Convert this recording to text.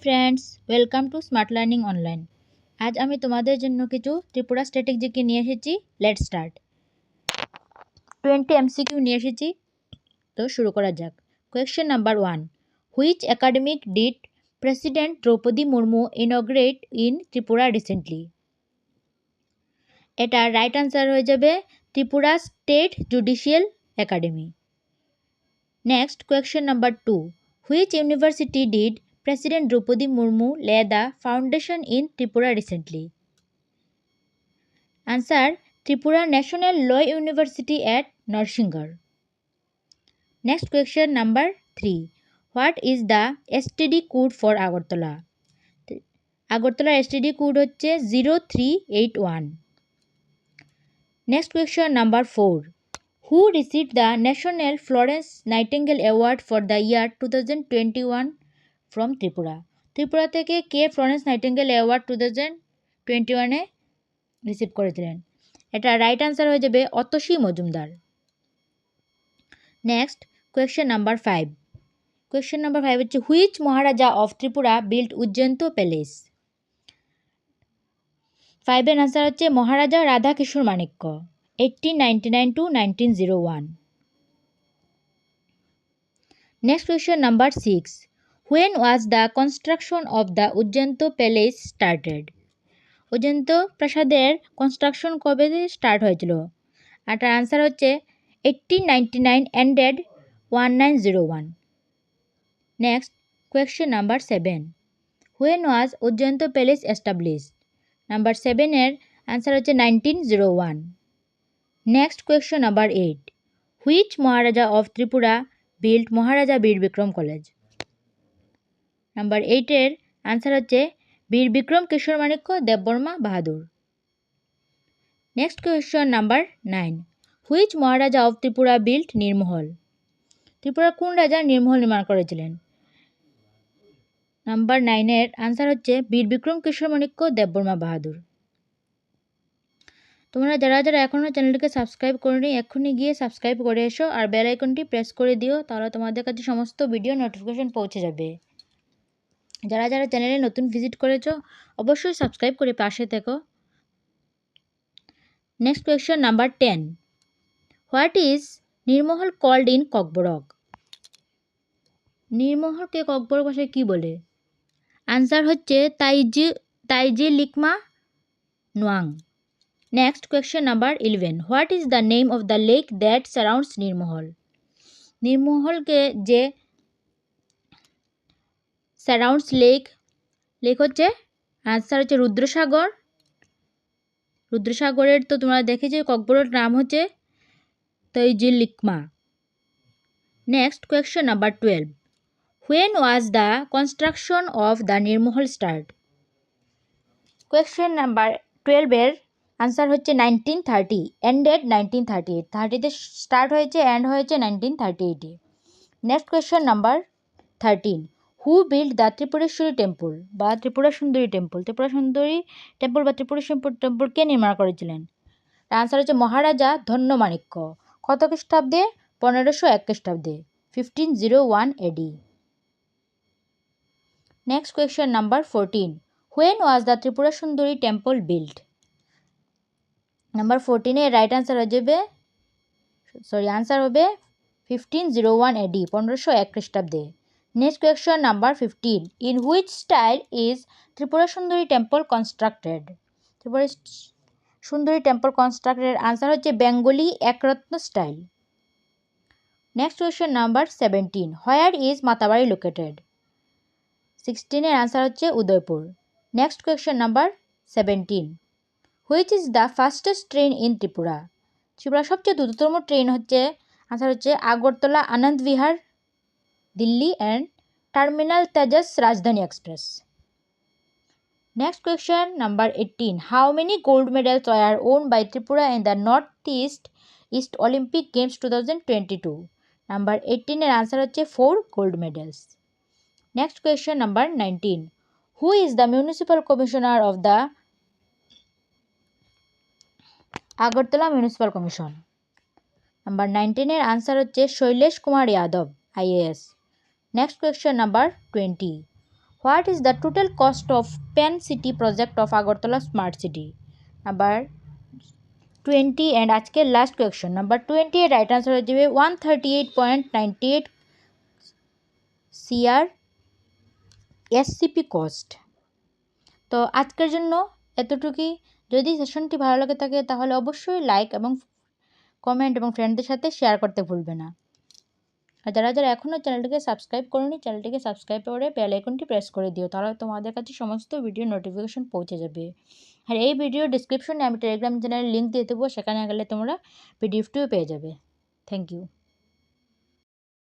Friends, welcome to smart learning online. আজ আমি তোমাদের জন্য কিছু ত্রিপুরা স্ট্যাটিক জিকে নিয়ে এসেছি। Let's start. 20 এমসিকিউ নিয়ে এসেছি, তো শুরু করা যাক। Question number 1, which academic did President Draupadi Murmu inaugurate in Tripura recently? এটা রাইট আনসার হয়ে যাবে Tripura state judicial academy. Next, question number 2, which university did President Draupadi Murmu lay the foundation in Tripura recently? Answer, Tripura National Law University at Narsingar. Next question number 3. What is the STD code for Agartala? Agartala STD code হচ্ছে 0381. Next question number 4. Who received the National Florence Nightingale Award for the year 2021 from Tripura? Tripura থেকে কে Florence Nightingale award 2021-এ receive করেছিলেন? এটা right answer হয়ে যাবে Atasi Majumdar. Next, question number 5। Question number 5 হচ্ছে which Maharaja of Tripura built Ujjayanta palace? 5-এর আনসার হচ্ছে Maharaja Radhakishore Manikya, 1899 to 1901। Next question number 6, when was the construction of the Ujjayanto Palace started? Ajanta প্রাসাদের কনস্ট্রাকশন কবে স্টার্ট হয়েছিল? এটার আনসার হচ্ছে 1899 ended 1901। Next, question number 7, when was Ujjayanta palace established? Number 7-এর answer হচ্ছে 1901। Next, question number 8, which Maharaja of Tripura built Maharaja Bir Bikram college? Number 8-এর answer হচ্ছে Bir Bikram Kishore Manikya Debbarma Bahadur. Next question number 9, which Maharaja of Tripura built Neermahal? Tripura কোন রাজা নীরমহল নির্মাণ করেছিলেন? নাম্বার 9-এর আনসার হচ্ছে বীর বিক্রম কিশোর মাণিক্য দেববর্মা বাহাদুর। তোমরা যারা যারা এখনও চ্যানেলটিকে সাবস্ক্রাইব করোনি, এক্ষুনি গিয়ে সাবস্ক্রাইব করে এসো আর বেল আইকনটি প্রেস করে দিও, তাহলে তোমাদের কাছে সমস্ত ভিডিও নোটিফিকেশন পৌঁছে যাবে। যারা যারা চ্যানেলে নতুন ভিজিট করেছো অবশ্যই সাবস্ক্রাইব করে পাশে থেকো। Next question number 10, what is Neermahal called in Kokborok? নীরমহলকে ককবরক ভাষায় কী বলে? আনসার হচ্ছে Taiji Likma Noang. Next question number 11, what is the name of the lake that surrounds Neermahal? নীরমহলকে যে সারাউন্ডস লেক হচ্ছে আনসার হচ্ছে রুদ্রসাগর। রুদ্রসাগরের তো তোমরা দেখেছো ককবরক নাম হচ্ছে Taiji Likma. Next question number 12, when was the construction of the Neermahal start? Question number 12-এর আনসার হচ্ছে 1930, এন্ডেড 1938। 30-তে স্টার্ট হয়েছে, এন্ড হয়েছে 1938-এ। Next question number 13, who build the Tripureswari temple বা ত্রিপুরা সুন্দরী টেম্পল? ত্রিপুরা সুন্দরী টেম্পল বা ত্রিপুরেশ্বরী টেম্পল কে নির্মাণ করেছিলেন? আনসার হচ্ছে মহারাজা ধন্যমাণিক্য। কত খ্রিস্টাব্দে? 1501 খ্রিস্টাব্দে, 1501 AD। Next question number 14, when was the Tripura Sundari temple build? Number 14-এর রাইট আনসার হয়ে যাবে আনসার হবে 1501 AD, 1501 খ্রিস্টাব্দে। Next question number 15, in which style is Tripura Sundari temple constructed? Tripura Sundari temple constructed answer হচ্ছে Bengali Ekratna style. Next question number 17, where is Matabari located? 16-এর answer হচ্ছে Udaipur. Next question number 17, which is the fastest train in Tripura? Tripura সবচেয়ে দ্রুততম train হচ্ছে answer হচ্ছে আগরতলা আনন্দ Bihar Delhi and terminal Tejas রাজধানী express. Next question number 18, how many gold medals were won by Tripura in the Northeast East Olympic Games 2022? Number 18-এর answer হচ্ছে 4 gold medals. Next question number 19, who is the municipal commissioner of the Agartala Municipal Commission? Number 19-এর answer হচ্ছে Shailesh Kumar Yadav, IAS. Next question number 20, what is the total cost of pan city project of Agartala smart city? Number 20 and আজকের last question number 20 এর right answer হয়ে যাবে 138.98 CR SCP cost. তো আজকের জন্য এতটুকুই। যদি সেশনটি ভালো লাগে থাকে তাহলে অবশ্যই লাইক এবং কমেন্ট এবং ফ্রেন্ডদের সাথে শেয়ার করতে ভুলবে না। আর যারা যারা এখনও চ্যানেলটিকে সাবস্ক্রাইব করোনি চ্যানেলটিকে সাবস্ক্রাইব করে বেল আইকনটি প্রেস করে দিও, তাহলে তোমাদের কাছে সমস্ত ভিডিও নোটিফিকেশন পৌঁছে যাবে। আর এই ভিডিও ডিসক্রিপশনে আমি টেলিগ্রাম চ্যানেলের লিঙ্ক দিয়ে দেবো, সেখানে গেলে তোমরা পিডিএফটিও পেয়ে যাবে। Thank you.